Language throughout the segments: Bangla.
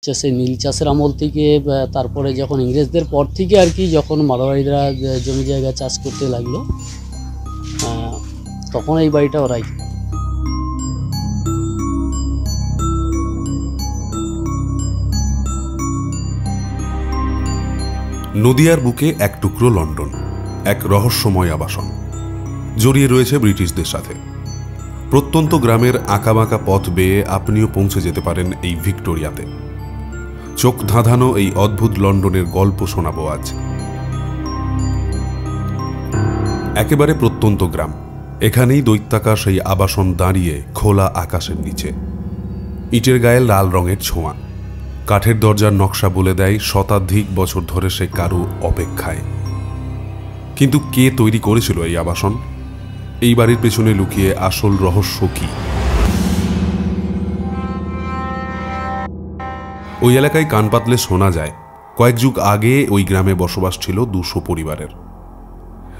সেই নীল চাষের আমল থেকে তারপরে যখন ইংরেজদের পর থেকে আর কি, যখন মারোয়ারিরা জমি জায়গা চাষ করতে লাগলো, তখন এই বাড়িটা ওরাই। নদিয়ার বুকে এক টুকরো লন্ডন, এক রহস্যময় আবাসন, জড়িয়ে রয়েছে ব্রিটিশদের সাথে। প্রত্যন্ত গ্রামের আঁকাবাঁকা পথ বেয়ে আপনিও পৌঁছে যেতে পারেন এই ভিক্টোরিয়াতে। চোখ ধাঁধানো এই অদ্ভুত লন্ডনের গল্প শোনাবো আজ। একেবারে প্রত্যন্ত গ্রাম, এখানেই দৈত্যাকার সেই আবাসন দাঁড়িয়ে খোলা আকাশের নিচে। ইটের গায়ে লাল রঙের ছোঁয়া, কাঠের দরজার নকশা বলে দেয় শতাধিক বছর ধরে সে কারু অপেক্ষায়। কিন্তু কে তৈরি করেছিল এই আবাসন? এই বাড়ির পেছনে লুকিয়ে আসল রহস্য কি? ওই এলাকায় কান পাতলে শোনা যায় কয়েক যুগ আগে ওই গ্রামে বসবাস ছিল 200 পরিবারের।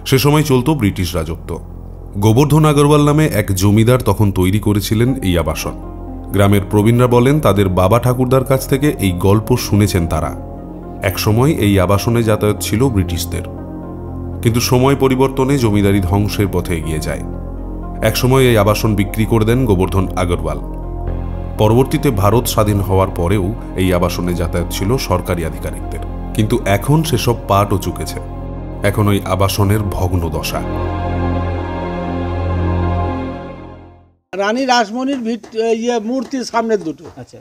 সে সময় চলত ব্রিটিশ রাজত্ব। গোবর্ধন আগরওয়াল নামে এক জমিদার তখন তৈরি করেছিলেন এই আবাসন। গ্রামের প্রবীণরা বলেন তাদের বাবা ঠাকুরদার কাছ থেকে এই গল্প শুনেছেন তারা। একসময় এই আবাসনে যাতায়াত ছিল ব্রিটিশদের, কিন্তু সময় পরিবর্তনে জমিদারি ধ্বংসের পথে এগিয়ে যায়। একসময় এই আবাসন বিক্রি করে দেন গোবর্ধন আগরওয়াল। পরবর্তীতে ভারত স্বাধীন হওয়ার পরেও এই আবাসনে যাতায়াত ছিল সরকারি আধিকারিকদের। কিন্তু এখন সেসব পাটও চুকেছে। এখন ওই আবাসনের ভগ্ন দশা। রানী রাসমণির মূর্তির সামনের দুটো, আচ্ছা,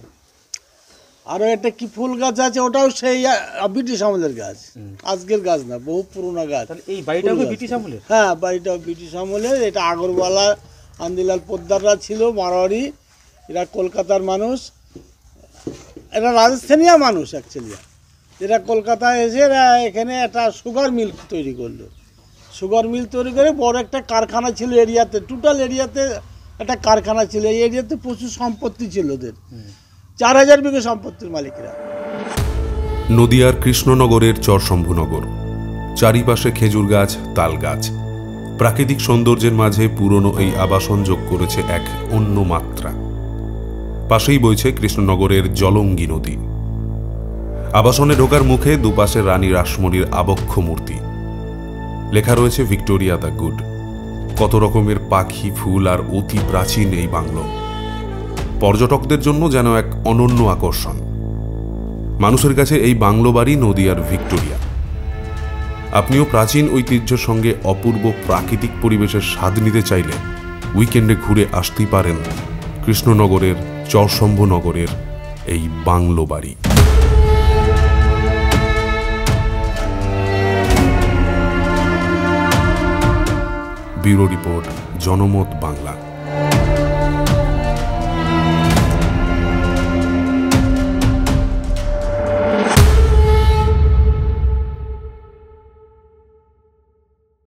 আরো একটা কি ফুল গাছ আছে, ওটাও সেই ব্রিটিশ আমলের গাছ, আজকের গাছ না, বহু পুরোনো গাছ। এই বাড়িটাও ব্রিটিশ আমলের? হ্যাঁ, বাড়িটাও ব্রিটিশ আমলের। এটা আগরওয়ালা, আন্দিলাল পোদ্দাররা ছিল মারোয়ারি, এরা কলকাতার মানুষ, এরা রাজস্থানীয় মানুষ অ্যাকচুয়ালি। এরা কলকাতায় এসে এরা এখানে একটা সুগার মিল তৈরি করলো। সুগার মিল তৈরি করে বড় একটা কারখানা ছিল এরিয়াতে, টোটাল এরিয়াতে একটা কারখানা ছিল। এই এরিয়াতে প্রচুর সম্পত্তি ছিল ওদের, 4000 বিঘে সম্পত্তির মালিকরা। নদিয়ার কৃষ্ণনগরের চরশম্ভুনগর, চারিপাশে খেজুর গাছ, তাল গাছ। প্রাকৃতিক সৌন্দর্যের মাঝে পুরনো এই আবাসন যোগ করেছে এক অন্য মাত্রা। পাশেই বইছে কৃষ্ণনগরের জলঙ্গি নদী। আবাসনে ঢোকার মুখে দুপাশে রানী রাসমণির আবক্ষ মূর্তি। লেখা রয়েছে ভিক্টোরিয়া দ্য গুড। কত রকমের পাখি, ফুল আর অতি প্রাচীন এই বাংলো পর্যটকদের জন্য যেন এক অনন্য আকর্ষণ। মানুষের কাছে এই বাংলো বাড়ি নদিয়ার ভিক্টোরিয়া। আপনিও প্রাচীন ঐতিহ্যের সঙ্গে অপূর্ব প্রাকৃতিক পরিবেশের স্বাদ নিতে চাইলে উইকেন্ডে ঘুরে আসতেই পারেন কৃষ্ণনগরের চরশম্ভুনগরের এই বাংলো বাড়ি। ব্যুরো রিপোর্ট, জনমত বাংলা।